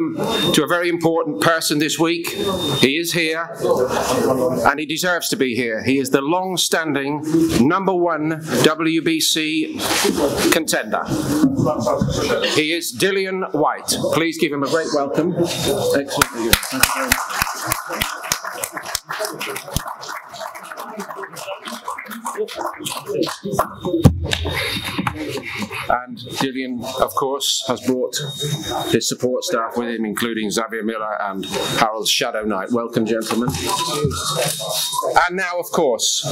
To a very important person this week. He is here, and he deserves to be here. He is the long-standing #1 WBC contender. He is Dillian Whyte. Please give him a great welcome. Excellent. Thank you very much. And Dillian, of course, has brought his support staff with him, including Xavier Miller and Harold Shadow Knight. Welcome, gentlemen. And now, of course,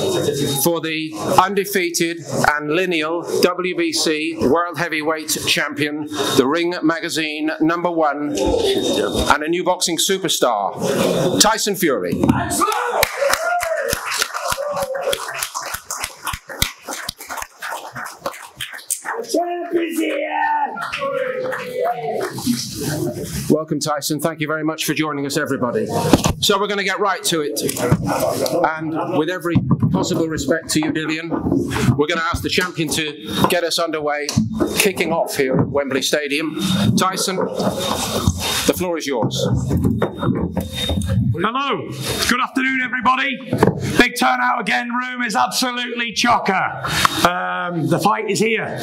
for the undefeated and lineal WBC World Heavyweight Champion, the Ring Magazine #1, and a new boxing superstar, Tyson Fury. Welcome, Tyson. Thank you very much for joining us, everybody. So we're going to get right to it. And with every possible respect to you, Dillian, we're going to ask the champion to get us underway, kicking off here at Wembley Stadium. Tyson, the floor is yours. Hello, good afternoon, everybody. Big turnout again. Room is absolutely chocker. The fight is here.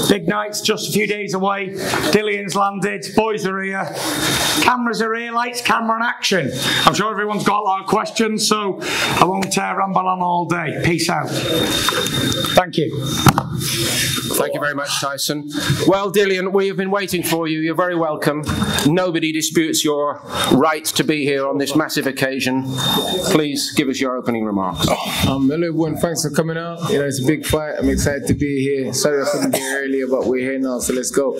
Big night's just a few days away. Dillian's landed. Boys are here. Cameras are here. Lights, camera, and action. I'm sure everyone's got a lot of questions, so I won't ramble on all day. Peace out. Thank you. Thank you very much, Tyson. Well, Dillian, we have been waiting for you. You're very welcome. Nobody disputes your right to be here on this massive occasion. Please give us your opening remarks. Hello everyone, thanks for coming out. You know, it's a big fight. I'm excited to be here. Sorry I couldn't be here earlier, but we're here now, so let's go.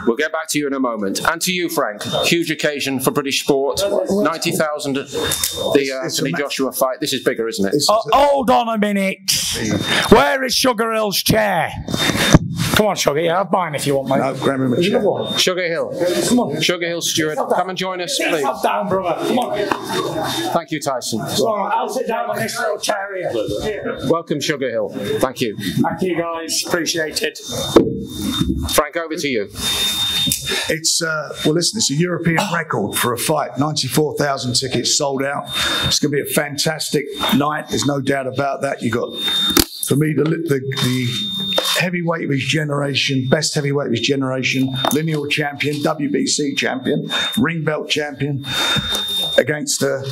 We'll get back to you in a moment. And to you, Frank, huge occasion for British sport. 90,000 at the Anthony Joshua fight. This is bigger, isn't it? Hold on a minute. Where is Sugar Hill's chair? Come on, Sugar. Yeah, have mine if you want, mate. No, grab him a chair. Sugar Hill. Come on. Sugar Hill steward, come and join us, please. Sit down, brother. Come on. Thank you, Tyson. I'll sit down on this little chair here. Welcome, Sugar Hill. Thank you. Thank you, guys. Appreciate it. Frank, over to you. It's, well, listen, it's a European record for a fight. 94,000 tickets sold out. It's going to be a fantastic night. There's no doubt about that. You got, for me, the heavyweight of his generation, best heavyweight of his generation, lineal champion, WBC champion, ring belt champion, against a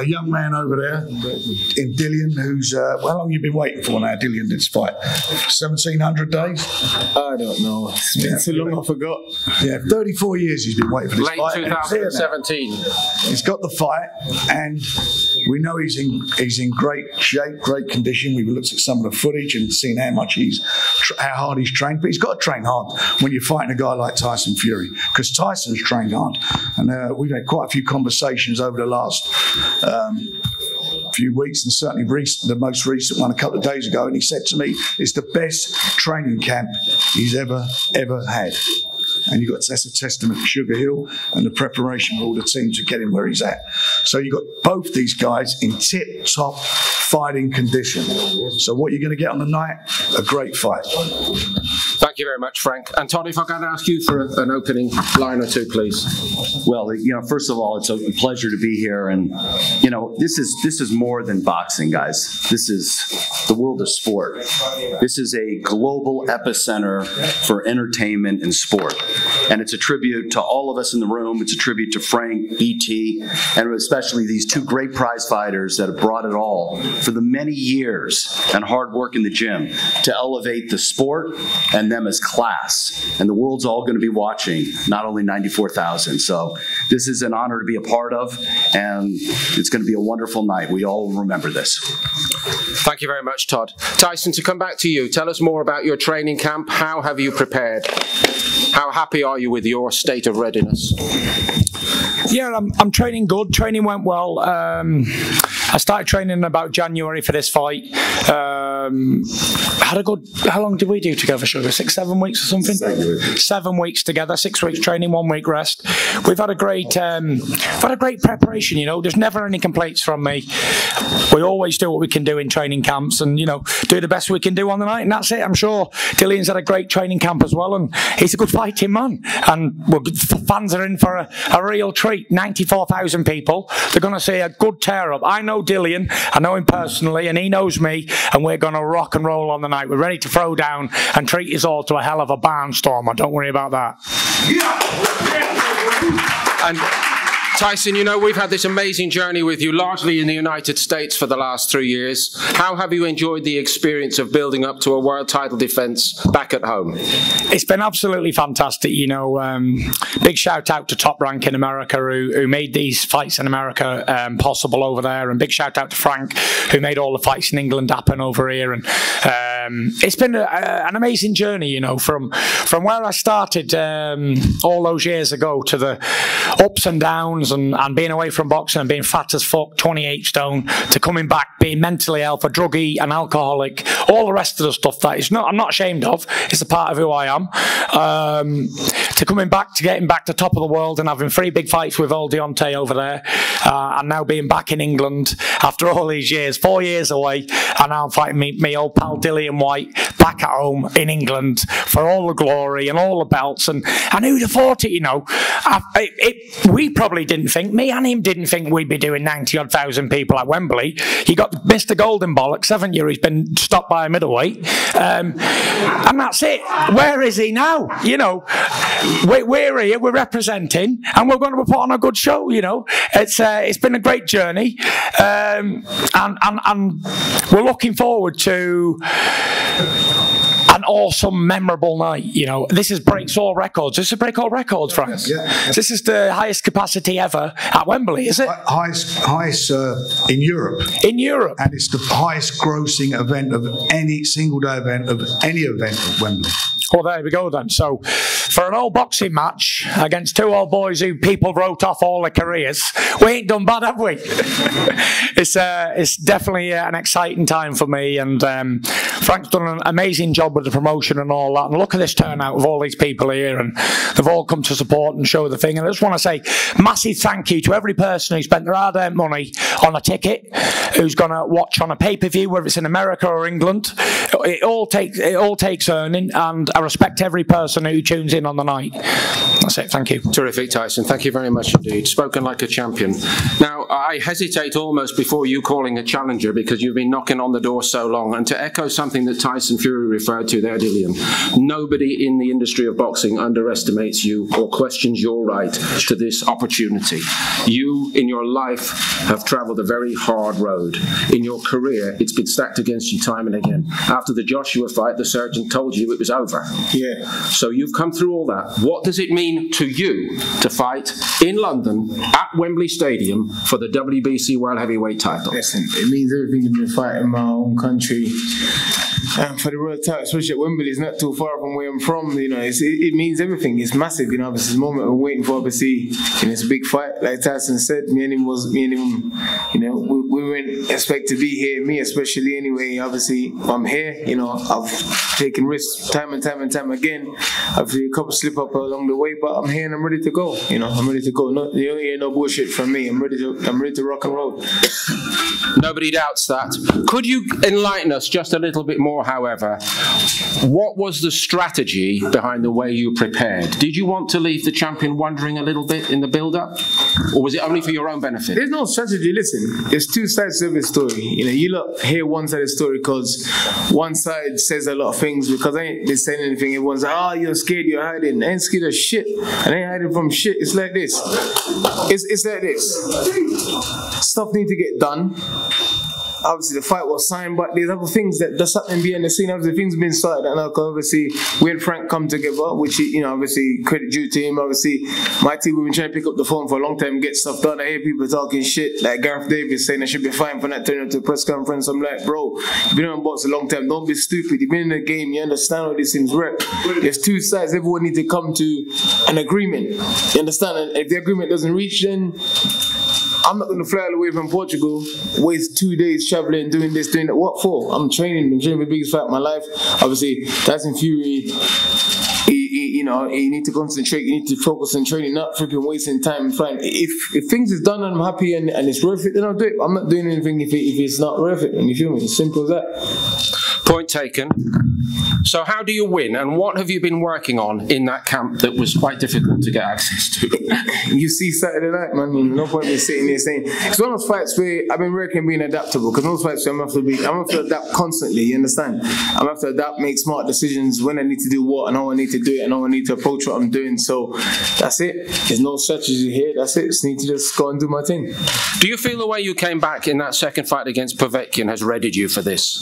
young man over there in Dillian, who's, how long have you been waiting for now, Dillian, this fight? 1,700 days? I don't know. It's been so long I forgot. Yeah, 34 years he's been waiting for this Late fight. 2017. He's got the fight, and we know he's in great shape, great condition. We've looked at some of the footage and seen how hard he's trained. But he's got to train hard when you're fighting a guy like Tyson Fury, because Tyson's trained hard. And we've had quite a few conversations over the last few weeks, and certainly the most recent one a couple of days ago, and he said to me, it's the best training camp he's ever had. And that's a testament to Sugar Hill and the preparation of all the team to get him where he's at. So you've got both these guys in tip-top fighting condition. So what you're going to get on the night, a great fight. Thank you very much, Frank. And Todd, if I can ask you for an opening line or two, please. Well, you know, first of all, it's a pleasure to be here, and you know, this is more than boxing, guys. This is the world of sport. This is a global epicenter for entertainment and sport, and it's a tribute to all of us in the room. It's a tribute to Frank, BT, and especially these two great prize fighters that have brought it all for the many years and hard work in the gym to elevate the sport and them as class. And the world's all going to be watching, not only 94,000. So this is an honor to be a part of, and it's going to be a wonderful night. We all remember this. Thank you very much, Todd. Tyson, to come back to you, tell us more about your training camp. How have you prepared? How happy are you with your state of readiness? Yeah, I'm training good. Training went well. I started training in about January for this fight. had a good. How long did we do together, Sugar? 6, 7 weeks or something? 7 weeks together. 6 weeks training, 1 week rest. We've had a great, preparation. You know, there's never any complaints from me. We always do what we can do in training camps, and you know, do the best we can do on the night, and that's it. I'm sure Dillian's had a great training camp as well, and he's a good fighting man. And fans are in for a real treat. 94,000 people. They're going to see a good tear up. I know Dillian. I know him personally, and he knows me, and we're going to rock and roll on the night. We're ready to throw down and treat us all to a hell of a barnstormer. Don't worry about that. And Tyson, you know, we've had this amazing journey with you, largely in the United States for the last 3 years. How have you enjoyed the experience of building up to a world title defence back at home? It's been absolutely fantastic, you know. Big shout out to Top Rank in America, who made these fights in America possible over there, and big shout out to Frank, who made all the fights in England happen over here. And it's been an amazing journey, you know, from where I started all those years ago to the ups and downs, and being away from boxing and being fat as fuck, 28 stone, to coming back, being mentally ill, for druggie and alcoholic, all the rest of the stuff that I'm not ashamed of. It's a part of who I am. To coming back, to getting back to top of the world and having 3 big fights with old Deontay over there, and now being back in England after all these years, 4 years away, and now I'm fighting me old pal Dillian Whyte back at home in England for all the glory and all the belts. And who'd have thought it, you know? We probably didn't think, me and him didn't think we'd be doing 90-odd thousand people at Wembley. He got Mr. Golden Bollocks, haven't you? He's been stopped by a middleweight. And that's it. Where is he now? You know, we're here, we're representing, and we're going to put on a good show, you know. It's been a great journey. And we're looking forward to an awesome, memorable night. You know, this breaks all records. This is break all records, Frank. Yeah. This is the highest capacity ever at Wembley, is it? Highest in Europe. In Europe. And it's the highest grossing event of any single day event of any event at Wembley. Well, there we go then. So, for an old boxing match against 2 old boys who people wrote off all their careers, we ain't done bad, have we? It's definitely an exciting time for me, and Frank's done an amazing job with the promotion and all that. And look at this turnout of all these people here, and they've all come to support and show the thing. And I just want to say massive thank you to every person who spent their hard-earned money on a ticket, who's going to watch on a pay-per-view, whether it's in America or England. It all takes earning, and I respect every person who tunes in on the night. That's it. Thank you. Terrific, Tyson. Thank you very much indeed. Spoken like a champion. Now, I hesitate almost before you calling a challenger, because you've been knocking on the door so long. And to echo something that Tyson Fury referred to there, Dillian, nobody in the industry of boxing underestimates you or questions your right to this opportunity. You, in your life, have travelled a very hard road. In your career, it's been stacked against you time and again. After the Joshua fight, the surgeon told you it was over. Yeah. So you've come through all that. What does it mean to you to fight in London at Wembley Stadium for the WBC World Heavyweight title? Listen, it means everything to be fighting in my own country. For the world title, especially at Wembley, it's not too far from where I'm from. You know, it means everything. It's massive. You know, obviously, it's the moment we're waiting for. Obviously, and it's a big fight. Like Tyson said, me and him, you know, we weren't expect to be here. Me especially, anyway. Obviously, I'm here. You know, I've taken risks time and time again. Obviously, a couple slip up along the way, but I'm here and I'm ready to go. You know, I'm ready to go. No, you don't hear no bullshit from me. I'm ready to rock and roll. Nobody doubts that. Could you enlighten us just a little bit more, however? What was the strategy behind the way you prepared? Did you want to leave the champion wondering a little bit in the build-up? Or was it only for your own benefit? There's no strategy. Listen, there's 2 sides of the story. You know, you look, hear one side of the story because one side says a lot of things, because I ain't been saying anything. Everyone's like, oh, you're scared, you're hiding. I ain't scared of shit. I ain't hiding from shit. It's like this. It's like this. Stuff need to get done. Obviously, the fight was signed, but there's other things that's happening behind the scene. Obviously, things been started, and obviously, we and Frank come together, which, you know, obviously, credit due to him. Obviously, my team, we've been trying to pick up the phone for a long time and get stuff done. I hear people talking shit, like Gareth Davis saying I should be fine for not turning up to a press conference. I'm like, bro, you've been on box a long time. Don't be stupid. You've been in the game. You understand how these things work. There's 2 sides. Everyone needs to come to an agreement. You understand? And if the agreement doesn't reach, then I'm not going to fly all the way from Portugal, waste 2 days traveling, doing this, doing that. What for? I'm training for the biggest fight of my life. Obviously, Tyson Fury, you know, you need to concentrate, you need to focus on training, not freaking wasting time and flying. If things is done and I'm happy and it's worth it, then I'll do it. I'm not doing anything if it's not worth it. And you feel me? It's simple as that. Point taken. So how do you win, and what have you been working on in that camp that was quite difficult to get access to? You see Saturday night, man, you know, no point in sitting there saying, it's one of those fights where I've been working being adaptable, because those fights where I'm gonna have to adapt constantly, you understand? I'm gonna have to adapt, make smart decisions when I need to do what, and how I need to do it, and how I need to approach what I'm doing. So that's it. There's no strategy here, that's it. Just need to just go and do my thing. Do you feel the way you came back in that second fight against Povetkin has readied you for this?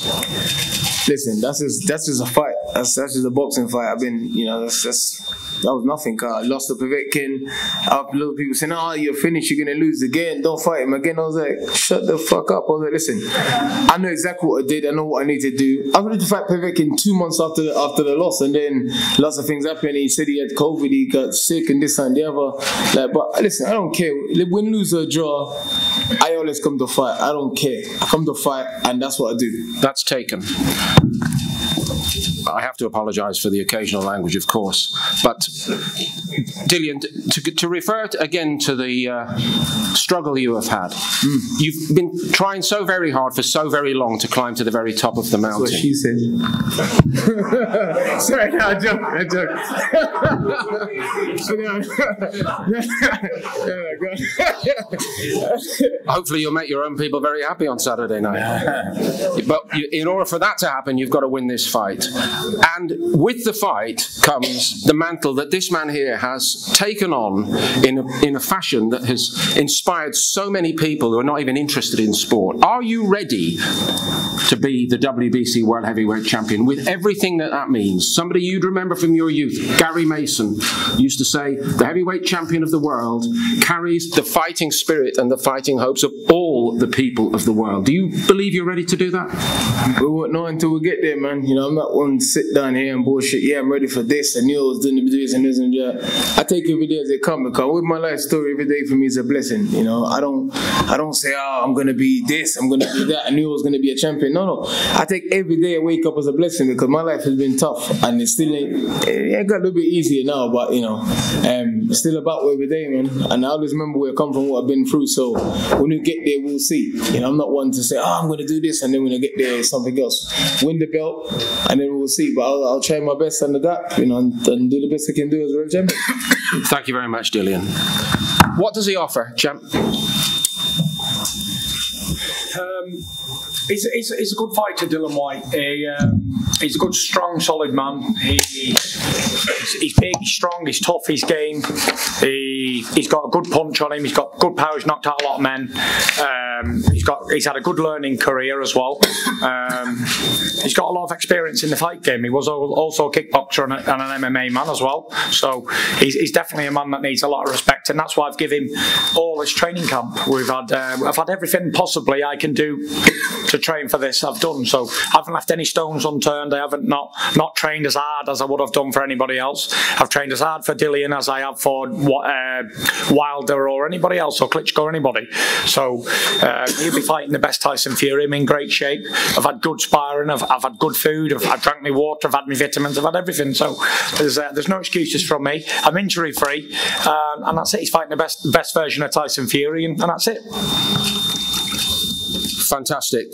Listen, that's just a fight. That's just a boxing fight. I've been, you know, that was nothing. I lost to Povetkin. Little people saying, "Oh, you're finished. You're gonna lose again. Don't fight him again." I was like, "Shut the fuck up." I was like, "Listen, I know exactly what I did. I know what I need to do." I wanted to fight Povetkin 2 months after the loss, and then lots of things happened. He said he had COVID. He got sick, and this and the other. Like, but listen, I don't care. Win, lose or draw, I always come to fight. I don't care. I come to fight, and that's what I do. That's taken. I have to apologise for the occasional language, of course, but Dillian, to refer again to the struggle you have had, you've been trying so very hard for so very long to climb to the very top of the mountain. That's what she said. Sorry, no, I joke. Hopefully you'll make your own people very happy on Saturday night. But in order for that to happen, you've got to win this fight. And with the fight comes the mantle that this man here has taken on in a fashion that has inspired so many people who are not even interested in sport. Are you ready to be the WBC World Heavyweight Champion with everything that means? Somebody you'd remember from your youth, Gary Mason, used to say, the heavyweight champion of the world carries the fighting spirit and the fighting hopes of all the people of the world. Do you believe you're ready to do that? We won't know until we get there, man. You know, I'm not one to sit down here and bullshit. Yeah, I'm ready for this. I knew I was doing this and this and that. I take every day as it comes, because with my life story, every day for me is a blessing. You know, I don't say, oh, I'm gonna be this, I'm gonna be that. I knew I was gonna be a champion. No. I take every day I wake up as a blessing, because my life has been tough, and it's still it got a little bit easier now, but you know, it's still about every day, man. And I always remember where I come from, what I've been through. So when we get there, we'll see. You know, I'm not one to say, oh, I'm gonna do this, and then when I get there, it's something else. Win the belt, and then we'll see. But I'll try my best and adapt, you know, and do the best I can do as world champion. Thank you very much, Dillian. What does he offer, champ? He's a good fighter, Dillian Whyte. He's a good, strong, solid man. He's big, he's strong, he's tough, he's game. He's got a good punch on him. He's got good power. He's knocked out a lot of men. He's had a good learning career as well. He's got a lot of experience in the fight game. He was also a kickboxer and an MMA man as well. So he's definitely a man that needs a lot of respect, and that's why I've given him all this training camp. I've had everything possibly I can do to train for this. I've done, so I haven't left any stones unturned. I haven't not trained as hard as I would have done for anybody else. I've trained as hard for Dillian as I have for Wilder or anybody else, or Klitschko or anybody. So he'll be fighting the best Tyson Fury. I'm in great shape. I've had good sparring. I've had good food. I've drank my water. I've had my vitamins. I've had everything. So there's no excuses from me. I'm injury free, and that's it. He's fighting the best version of Tyson Fury, and that's it. Fantastic.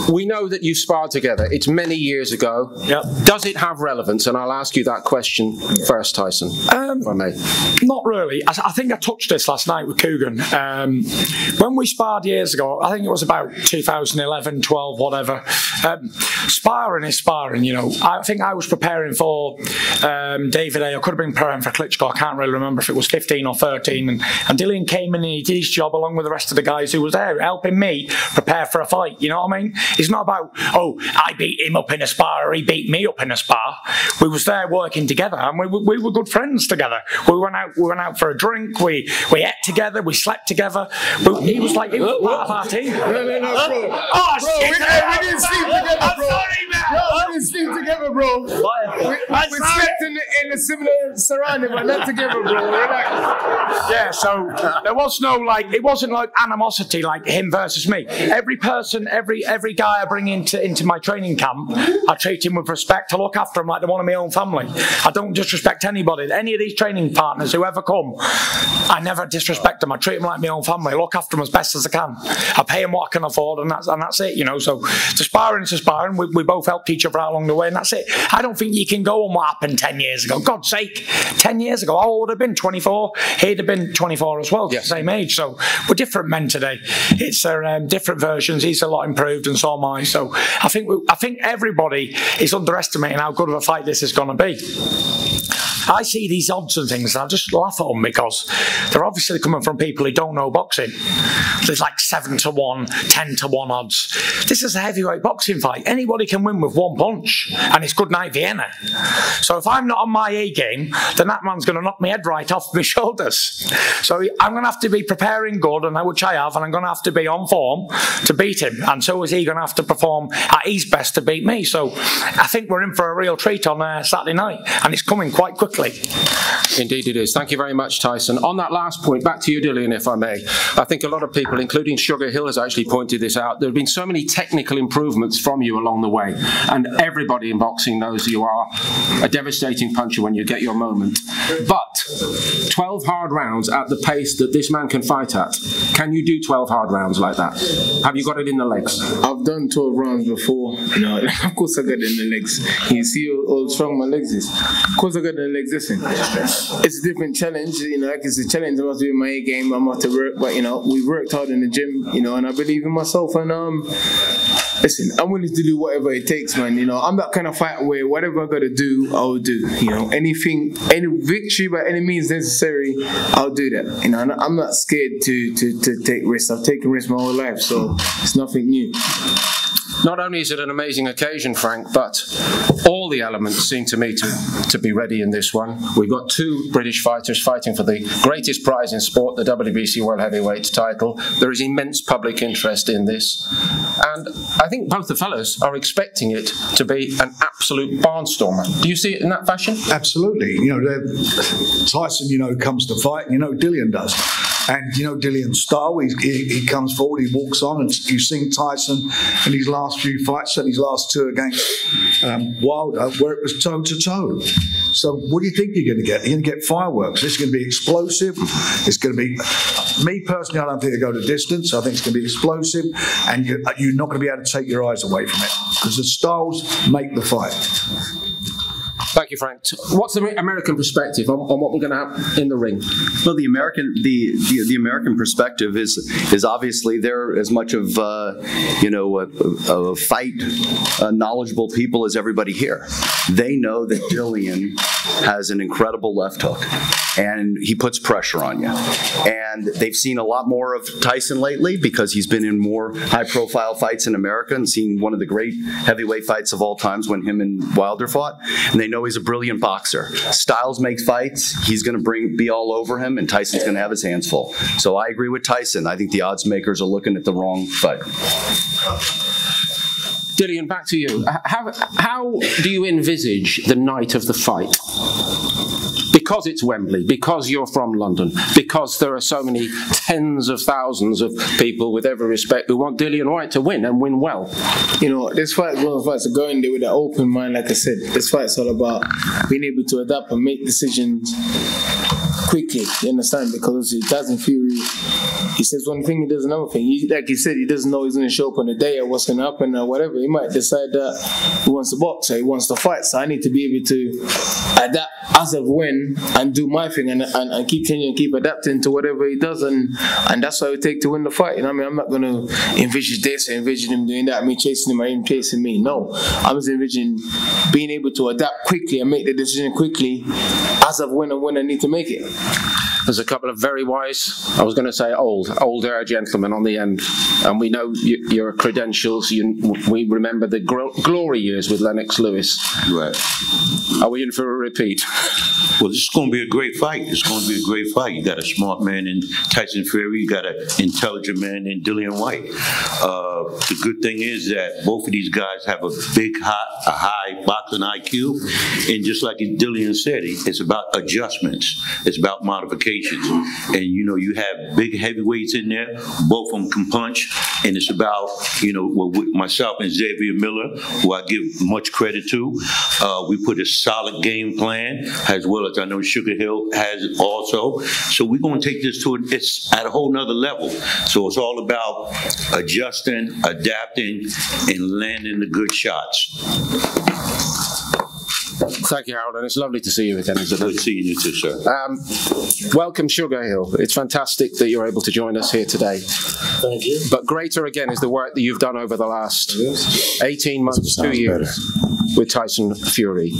We know that you sparred together. It's many years ago. Yep. Does it have relevance? And I'll ask you that question first, Tyson, if I may. Not really. I think I touched this last night with Coogan. When we sparred years ago, I think it was about 2011, 12, whatever. Sparring is sparring, you know. I think I was preparing for David A. I could have been preparing for Klitschko. I can't really remember if it was 15 or 13. And Dillian came in and he did his job along with the rest of the guys who was there, helping me prepare there for a fight. You know what I mean? It's not about, oh, I beat him up in a spar or he beat me up in a spar. We was there working together, and we were good friends together. We went out for a drink. We ate together. We slept together. He was part of our team. No, bro. Oh, shit! We didn't sleep together, bro. Sorry, man. No, we didn't sleep together, bro. We slept in a similar surrounding, but not together, bro. Yeah, so there was no it wasn't like animosity like him versus me. Every person, every guy I bring into my training camp, I treat him with respect. I look after him like they're one of my own family. I don't disrespect anybody. Any of these training partners who ever come, I never disrespect them. I treat them like my own family. I look after them as best as I can. I pay them what I can afford, and that's it, you know. So to sparring to sparring, we both helped each other out along the way, and that's it. I don't think you can go on what happened 10 years ago. God's sake, 10 years ago, I would have been 24. He'd have been 24 as well, yes. Same age. So we're different men today. It's different versions. He's a lot improved, and so am I. So I think everybody is underestimating how good of a fight this is going to be. I see these odds and things, and I just laugh at them because they're obviously coming from people who don't know boxing. There's like 7 to 1, 10 to 1 odds. This is a heavyweight boxing fight. Anybody can win with one punch, and it's good night Vienna. So if I'm not on my A game, then that man's going to knock my head right off my shoulders. So I'm going to have to be preparing good, and which I have, and I'm going to have to be on form to beat him. And so is he going to have to perform at his best to beat me. So I think we're in for a real treat on Saturday night, and it's coming quite quickly. Indeed it is. Thank you very much, Tyson. On that last point, back to you, Dillian, if I may. I think a lot of people, including Sugar Hill, has actually pointed this out. There have been so many technical improvements from you along the way, and everybody in boxing knows you are a devastating puncher when you get your moment. But 12 hard rounds at the pace that this man can fight at, can you do 12 hard rounds like that? Have you got it in the legs? I've done 12 rounds before. You know, of course I got it in the legs. You see how strong my legs is. Of course I got it in the legs. Listen, it's a different challenge. You know, like it's a challenge. I must be in my A game. I'm have to work, but you know, we worked hard in the gym. You know, and I believe in myself. And listen, I'm willing to do whatever it takes, man. You know, I'm that kind of fighter where whatever I got to do, I'll do. You know, any victory by any means necessary, I'll do that. You know, I'm not scared to take risks. I've taken risks my whole life, so it's nothing new. Not only is it an amazing occasion, Frank, but all the elements seem to me to be ready in this one. We've got 2 British fighters fighting for the greatest prize in sport, the WBC World Heavyweight title. There is immense public interest in this. And I think both the fellas are expecting it to be an absolute barnstormer. Do you see it in that fashion? Absolutely. You know, Tyson, you know, comes to fight, and you know Dillian does. And you know Dillian's style, he comes forward, he walks on, and you've seen Tyson in his last few fights, and his last 2 against Wilder, where it was toe-to-toe. So what do you think you're going to get? You're going to get fireworks. It's going to be explosive. It's going to be, me personally, I don't think it'll go the distance. I think it's going to be explosive, and you're not going to be able to take your eyes away from it, because the styles make the fight. Thank you, Frank. What's the American perspective on what we're going to have in the ring? Well, the American perspective is obviously they're as much of a fight knowledgeable people as everybody here. They know that Dillian has an incredible left hook, and he puts pressure on you. And they've seen a lot more of Tyson lately because he's been in more high-profile fights in America and seen one of the great heavyweight fights of all times when him and Wilder fought. And they know he's a brilliant boxer. Styles makes fights. He's going to be all over him, and Tyson's going to have his hands full. So I agree with Tyson. I think the odds makers are looking at the wrong fight. Dillian, back to you. How do you envisage the night of the fight? Because it's Wembley, because you're from London, because there are so many tens of thousands of people, with every respect, who want Dillian Whyte to win and win well. You know, this fight is one of the fights to go in there with an open mind, like I said. This fight's all about being able to adapt and make decisions quickly, you understand? Because Tyson Fury, he says one thing, he does another thing. Like he said, he doesn't know he's going to show up on the day or what's going to happen or whatever. He might decide that he wants to box or he wants to fight. So I need to be able to adapt as of when and do my thing and keep changing and keep adapting to whatever he does. And that's what it would take to win the fight. You know what I mean? I'm not going to envision this or envision him doing that, me chasing him or him chasing me. No. I'm just envisioning being able to adapt quickly and make the decision quickly as of when and when I need to make it. There's a couple of very wise, I was going to say older gentlemen on the end, and we know your credentials. We remember the glory years with Lennox Lewis. Right. Are we in for a repeat? Well, this is going to be a great fight. It's going to be a great fight. You got a smart man in Tyson Fury. You got an intelligent man in Dillian Whyte. The good thing is that both of these guys have a high boxing IQ, and just like Dillian said, it's about adjustments. It's about modifications, and you have big heavyweights in there. Both of them can punch, and it's about with myself and Xavier Miller, who I give much credit to. We put a solid game plan, as well as I know Sugar Hill has also. So we're going to take this it's at a whole nother level. So it's all about adjusting, adapting, and landing the good shots. Thank you, Harold, and it's lovely to see you again. Good seeing you too, sir. Welcome, Sugar Hill. It's fantastic that you're able to join us here today. Thank you. But greater again is the work that you've done over the last 18 months, 2 years with Tyson Fury.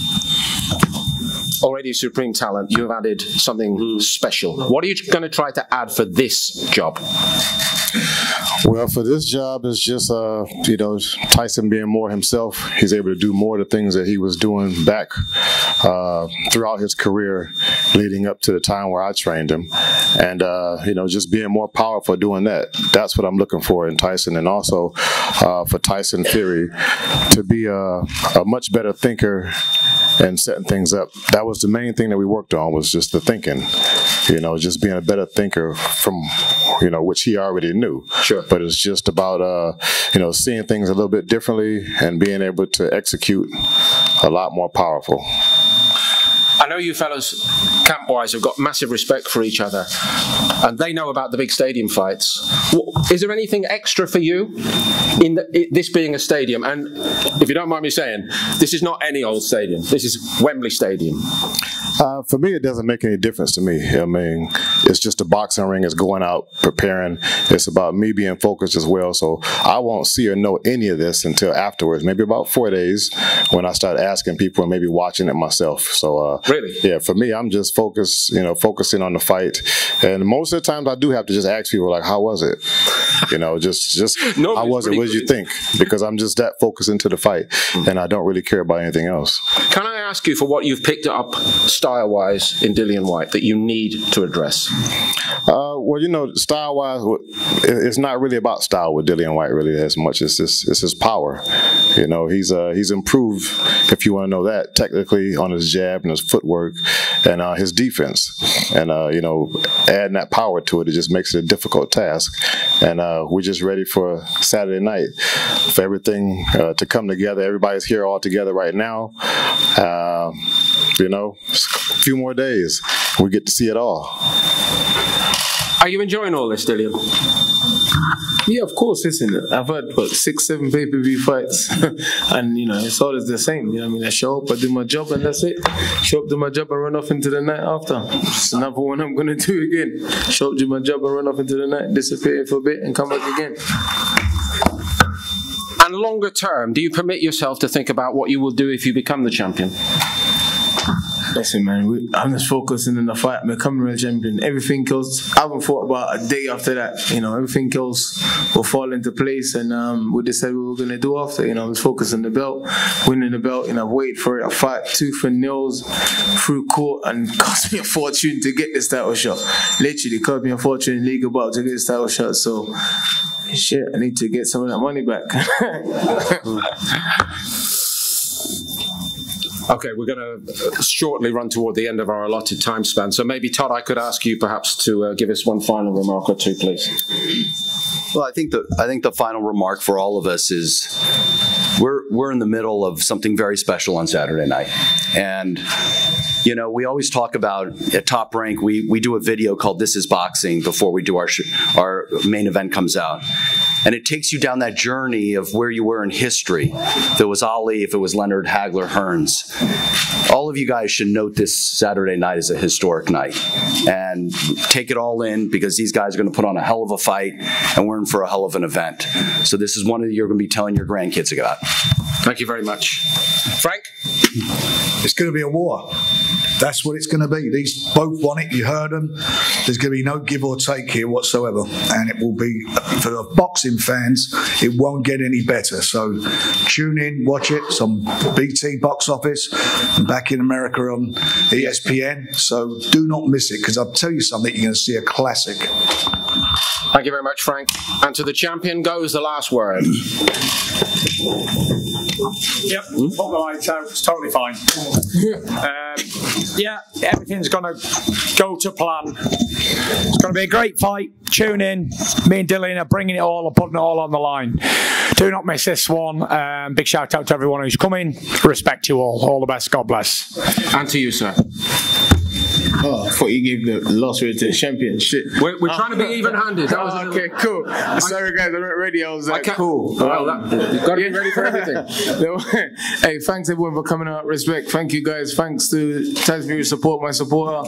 Already a supreme talent, you have added something special. What are you going to try to add for this job? Well, for this job, it's just, Tyson being more himself. He's able to do more of the things that he was doing back throughout his career leading up to the time where I trained him. And, just being more powerful doing that. That's what I'm looking for in Tyson. And also for Tyson Fury to be a much better thinker and setting things up. That was the main thing that we worked on, was just the thinking. Just being a better thinker from, which he already knew. Sure. But it's just about, seeing things a little bit differently and being able to execute a lot more powerful. I know you fellas, camp-wise, have got massive respect for each other, and they know about the big stadium fights. Is there anything extra for you in this being a stadium? And if you don't mind me saying, this is not any old stadium. This is Wembley Stadium. For me, it doesn't make any difference to me. I mean, it's just a boxing ring. It's going out, preparing. It's about me being focused as well. So I won't see or know any of this until afterwards, maybe about 4 days, when I start asking people and maybe watching it myself. So really, yeah, for me, I'm just focused, focusing on the fight. And most of the times, I do have to just ask people, like, how was it? Just how was it? What did you think? Because I'm just that focused into the fight, and I don't really care about anything else. Can I ask you for what you've picked up style-wise in Dillian Whyte that you need to address? Well, style-wise, it's not really about style with Dillian Whyte really as much. It's his power. He's improved, if you want to know that, technically on his jab and his footwork and his defense. And, adding that power to it, it just makes it a difficult task. And we're just ready for Saturday night for everything to come together. Everybody's here all together right now. A few more days, we get to see it all. Are you enjoying all this, Dillian? Yeah, of course. Listen, I've had 6, 7 pay-per-view fights, and it's always the same. I show up, I do my job, and that's it. Show up, do my job, and run off into the night after. It's another one I'm gonna do again. Show up, do my job, and run off into the night. Disappear for a bit, and come back again. And longer term, do you permit yourself to think about what you will do if you become the champion? Listen, man, I'm just focusing on the fight. I'm becoming real champion. Everything else, I haven't thought about a day after that. Everything else will fall into place, and we decided what we're going to do after. Let's focus on the belt, winning the belt, I've waited for it. I fight tooth and nails through court, and it cost me a fortune to get this title shot. Literally, it cost me a fortune in legal bout to get this title shot. So, shit, I need to get some of that money back. Okay, we're going to shortly run toward the end of our allotted time span. So maybe, Todd, I could ask you perhaps to give us one final remark or two, please. Well, I think the final remark for all of us is we're in the middle of something very special on Saturday night. And we always talk about at Top Rank, we do a video called This Is Boxing before we do our main event comes out. And it takes you down that journey of where you were in history. If it was Ali, if it was Leonard, Hagler, Hearns. All of you guys should note this Saturday night as a historic night. And take it all in, because these guys are going to put on a hell of a fight, and we're in for a hell of an event. So this is one that you're going to be telling your grandkids about. Thank you very much. Frank? It's going to be a war. That's what it's going to be. These both won it. You heard them. There's going to be no give or take here whatsoever, and it will be for the boxing fans. It won't get any better. So tune in, watch it. It's on BT Box Office and back in America on ESPN. So do not miss it, because I'll tell you something. You're going to see a classic. Thank you very much, Frank. And to the champion goes the last word. Yep, put the lights out, it's totally fine. Yeah, everything's going to go to plan. It's going to be a great fight. Tune in. Me and Dillian are bringing it all and putting it all on the line. Do not miss this one. Big shout out to everyone who's coming. Respect you all. All the best. God bless. And to you, sir. Oh, I thought you gave the loss rate to the champion. Shit. We're trying to be even-handed. That was okay, cool. Sorry, guys, I'm not ready. I was like, cool. Well, you've got to be ready for everything. Hey, thanks everyone for coming out. Respect. Thank you, guys. Thanks to Tyson Fury support, my supporter.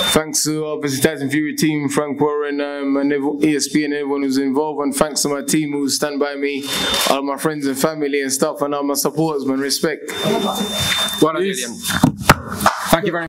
Thanks to obviously Tyson Fury team, Frank Warren, and ESP and everyone who's involved. And thanks to my team who stand by me, all my friends and family and stuff, and all my supporters, man. Respect. Well done, Dillian. Thank you very much.